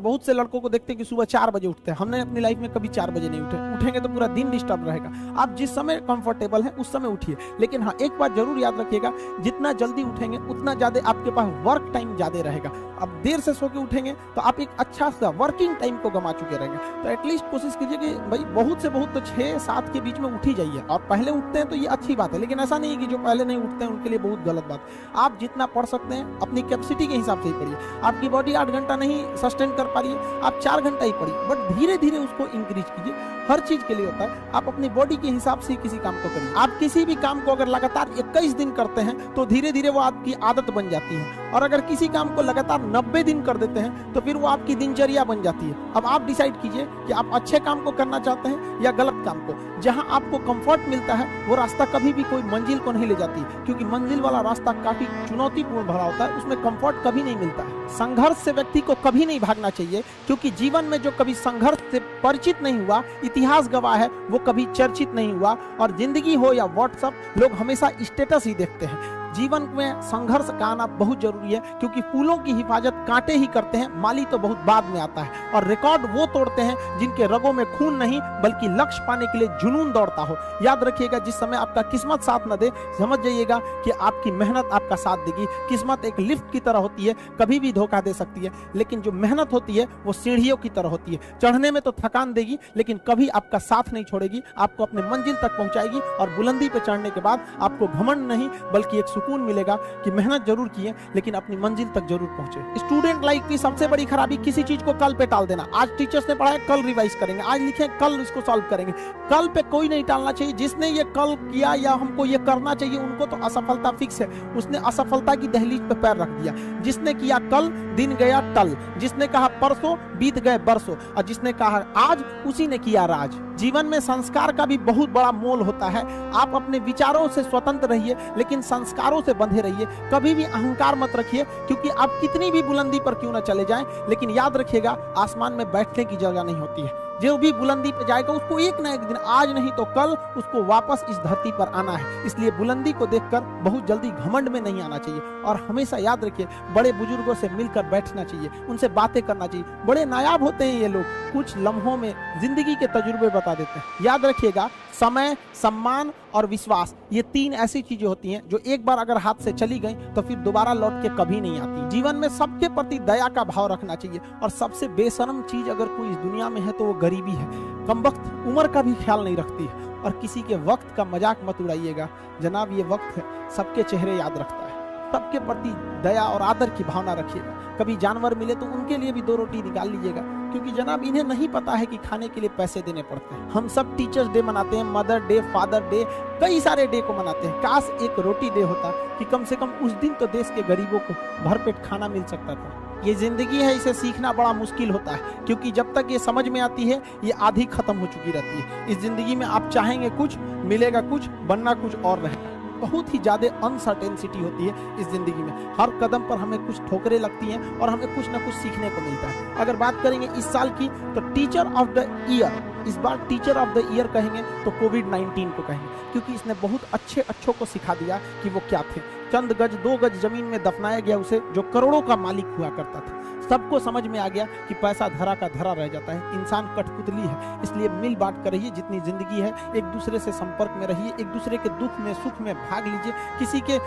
बहुत से लड़कों को देखते हैं कि सुबह 4 बजे उठते हैं। हमने अपनी लाइफ में कभी 4 बजे नहीं उठेंगे तो पूरा दिन डिस्टर्ब रहेगा। आप जिस समय कंफर्टेबल है उस समय उठिए, लेकिन हाँ एक बात जरूर याद रखिएगा, जितना जल्दी उठेंगे उतना ज्यादा आपके पास वर्क टाइम ज्यादा रहेगा। अब देर से सो के उठेंगे तो आप एक अच्छा सा वर्किंग टाइम को गमा चुके रहेंगे। तो एटलीस्ट कोशिश कीजिए कि भाई बहुत से बहुत तो 6-7 के बीच में उठ ही जाइए। और पहले उठते हैं तो ये अच्छी बात है, लेकिन ऐसा नहीं कि जो पहले नहीं उठते हैं उनके लिए बहुत गलत बात। आप जितना पढ़ सकते हैं अपनी कैपेसिटी के हिसाब से ही पढ़िए। आपकी बॉडी 8 घंटा नहीं सस्टेन कर पा रही है, आप 4 घंटा ही पढ़िए, बट धीरे धीरे उसको इंक्रीज कीजिए। हर चीज के लिए होता है, आप अपनी बॉडी के हिसाब से किसी काम को करिए। आप किसी भी काम को अगर लगातार 21 दिन करते हैं तो धीरे धीरे वो आपकी आदत बन जाती है, और अगर किसी काम को लगातार 90 दिन कर देते हैं तो फिर वो आपकी दिनचर्या बन जाती है। अब आप डिसाइड कीजिए कि आप अच्छे काम को करना चाहते हैं या गलत काम को। जहां आपको कंफर्ट मिलता है वो रास्ता कभी भी कोई मंजिल को नहीं ले जाती, क्योंकि मंजिल वाला रास्ता काफी चुनौतीपूर्ण भरा होता है, उसमें कंफर्ट कभी नहीं मिलता है। संघर्ष से व्यक्ति को कभी नहीं भागना चाहिए, क्योंकि जीवन में जो कभी संघर्ष से परिचित नहीं हुआ, इतिहास गवाह है, वो कभी चर्चित नहीं हुआ। और जिंदगी हो या व्हाट्सएप, लोग हमेशा स्टेटस ही देखते हैं। जीवन में संघर्ष का आना बहुत जरूरी है, क्योंकि फूलों की हिफाजत कांटे ही करते हैं, माली तो बहुत बाद में आता है। और रिकॉर्ड वो तोड़ते हैं जिनके रगों में खून नहीं बल्कि लक्ष्य पाने के लिए जुनून दौड़ता हो। याद रखिएगा, जिस समय आपका किस्मत साथ न दे, समझ जाइएगा कि आपकी मेहनत आपका साथ देगी। किस्मत एक लिफ्ट की तरह होती है, कभी भी धोखा दे सकती है, लेकिन जो मेहनत होती है वो सीढ़ियों की तरह होती है। चढ़ने में तो थकान देगी, लेकिन कभी आपका साथ नहीं छोड़ेगी, आपको अपने मंजिल तक पहुंचाएगी। और बुलंदी पे चढ़ने के बाद आपको घमंड नहीं बल्कि एक सुकून मिलेगा कि मेहनत जरूर किए, लेकिन अपनी मंजिल तक जरूर पहुंचे। स्टूडेंट लाइफ की सबसे बड़ी खराबी किसी चीज को कल पे टाल देना। आज टीचर्स ने पढ़ाया, कल रिवाइज करेंगे, आज लिखे कल इसको सॉल्व करेंगे। कल पे कोई नहीं टालना चाहिए। जिसने ये कल किया या हमको ये करना चाहिए, उनको तो असफलता फिक्स है, उसने असफलता की दहलीज पे पैर रख दिया। जिसने किया कल, दिन गया टल। जिसने कहा परसों, बीत गए बरसों। और जिसने कहा आज, उसी ने किया राज। जीवन में संस्कार का भी बहुत बड़ा मोल होता है। आप अपने विचारों से स्वतंत्र रहिए, लेकिन संस्कारों से बंधे रहिए। कभी भी अहंकार मत रखिए, क्योंकि आप कितनी भी बुलंदी पर क्यों न चले जाएं, लेकिन याद रखिएगा आसमान में बैठने की जगह नहीं होती है। जो भी बुलंदी पे जाएगा उसको एक ना एक दिन, आज नहीं तो कल, उसको वापस इस धरती पर आना है। इसलिए बुलंदी को देखकर बहुत जल्दी घमंड में नहीं आना चाहिए। और हमेशा याद रखिए, बड़े बुजुर्गों से मिलकर बैठना चाहिए, उनसे बातें करना चाहिए। बड़े नायाब होते हैं ये लोग, कुछ लम्हों में जिंदगी के तजुर्बे बता देते हैं। याद रखिएगा, समय, सम्मान और विश्वास, ये 3 ऐसी चीजें होती हैं जो एक बार अगर हाथ से चली गई तो फिर दोबारा लौट के कभी नहीं आती। जीवन में सबके प्रति दया का भाव रखना चाहिए। और सबसे बेशर्म चीज अगर कोई इस दुनिया में है तो वो गरीबी है। कमबख्त उम्र का भी ख्याल नहीं रखती है। और किसी के वक्त का मजाक मत उड़ाइएगा जनाब, ये वक्त है, सबके चेहरे याद रखता है। सबके प्रति दया और आदर की भावना रखिएगा। कभी जानवर मिले तो उनके लिए भी 2 रोटी निकाल लीजिएगा, क्योंकि जनाब इन्हें नहीं पता है कि खाने के लिए पैसे देने पड़ते हैं। हम सब टीचर्स डे मनाते हैं, मदर डे, फादर डे, कई सारे डे को मनाते हैं। काश एक रोटी डे होता कि कम से कम उस दिन तो देश के गरीबों को भरपेट खाना मिल सकता था। ये जिंदगी है, इसे सीखना बड़ा मुश्किल होता है, क्योंकि जब तक ये समझ में आती है ये आधी खत्म हो चुकी रहती है। इस जिंदगी में आप चाहेंगे कुछ, मिलेगा कुछ, बनना कुछ और रहेगा। बहुत ही ज्यादा अनसर्टेनिटी होती है इस जिंदगी में। हर कदम पर हमें कुछ ठोकरें लगती हैं और हमें कुछ ना कुछ सीखने को मिलता है। अगर बात करेंगे इस साल की, तो टीचर ऑफ द ईयर, इस बार टीचर ऑफ द ईयर कहेंगे तो कोविड-19 को कहेंगे, क्योंकि इसने बहुत अच्छों को सिखा दिया कि वो क्या थे। चंद गज 2 गज जमीन में दफनाया गया उसे, जो करोड़ों का मालिक हुआ करता था। सबको समझ में आ गया कि पैसा धरा का धरा रह जाता है, इंसान कठपुतली है। इसलिए मिल बांट कर रहिए, जितनी जिंदगी है एक दूसरे से संपर्क में रहिए, एक दूसरे के दुख में सुख में भाग लीजिए। किसी के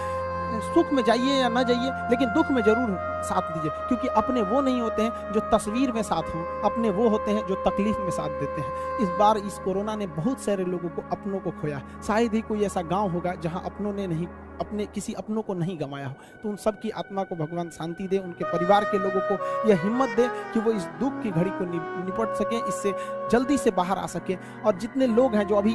सुख में जाइए या ना जाइए, लेकिन दुख में जरूर साथ दीजिए, क्योंकि अपने वो नहीं होते हैं जो तस्वीर में साथ हों, अपने वो होते हैं जो तकलीफ में साथ देते हैं। इस बार इस कोरोना ने बहुत सारे लोगों को, अपनों को खोया। शायद ही कोई ऐसा गांव होगा जहां अपनों ने नहीं, अपने किसी अपनों को नहीं गंवाया हो। तो उन सब की आत्मा को भगवान शांति दे, उनके परिवार के लोगों को यह हिम्मत दे कि वो इस दुख की घड़ी को निपट सकें, इससे जल्दी से बाहर आ सकें। और जितने लोग हैं जो अभी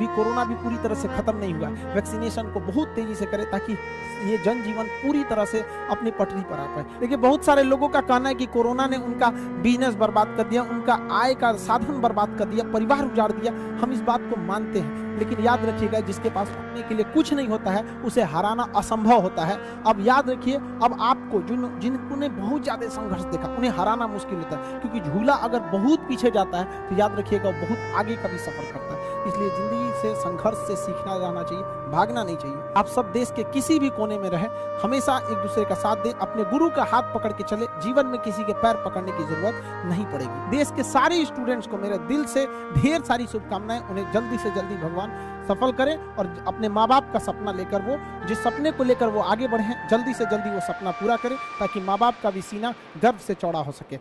कोरोना भी पूरी तरह से खत्म नहीं हुआ, वैक्सीनेशन को बहुत तेजी से करें, ताकि ये जनजीवन पूरी तरह से अपनी पटरी पर आ पाए। देखिए, बहुत सारे लोगों का कहना है कि कोरोना ने उनका बिजनेस बर्बाद कर दिया, उनका आय का साधन बर्बाद कर दिया, परिवार उजाड़ दिया। हम इस बात को मानते हैं, लेकिन याद रखिएगा, जिसके पास उठने के लिए कुछ नहीं होता है उसे हराना असंभव होता है। अब याद रखिए, अब आपको जिन्होंने बहुत ज्यादा संघर्ष देखा, उन्हें हराना मुश्किल होता है, क्योंकि झूला अगर बहुत पीछे जाता है तो याद रखिएगा बहुत आगे का भी सफर करता है। इसलिए जिंदगी से संघर्ष से सीखना रहना चाहिए, भागना नहीं चाहिए। आप सब देश के किसी भी कोने में रहे, हमेशा एक दूसरे का साथ दे, अपने गुरु का हाथ पकड़ के चले, जीवन में किसी के पैर पकड़ने की जरूरत नहीं पड़ेगी। देश के सारे स्टूडेंट्स को मेरे दिल से ढेर सारी शुभकामनाएं, उन्हें जल्दी से जल्दी भगवान सफल करें और अपने माँ बाप का सपना लेकर वो जिस सपने को लेकर वो आगे बढ़े, जल्दी से जल्दी वो सपना पूरा करें ताकि माँ बाप का भी सीना गर्व से चौड़ा हो सके।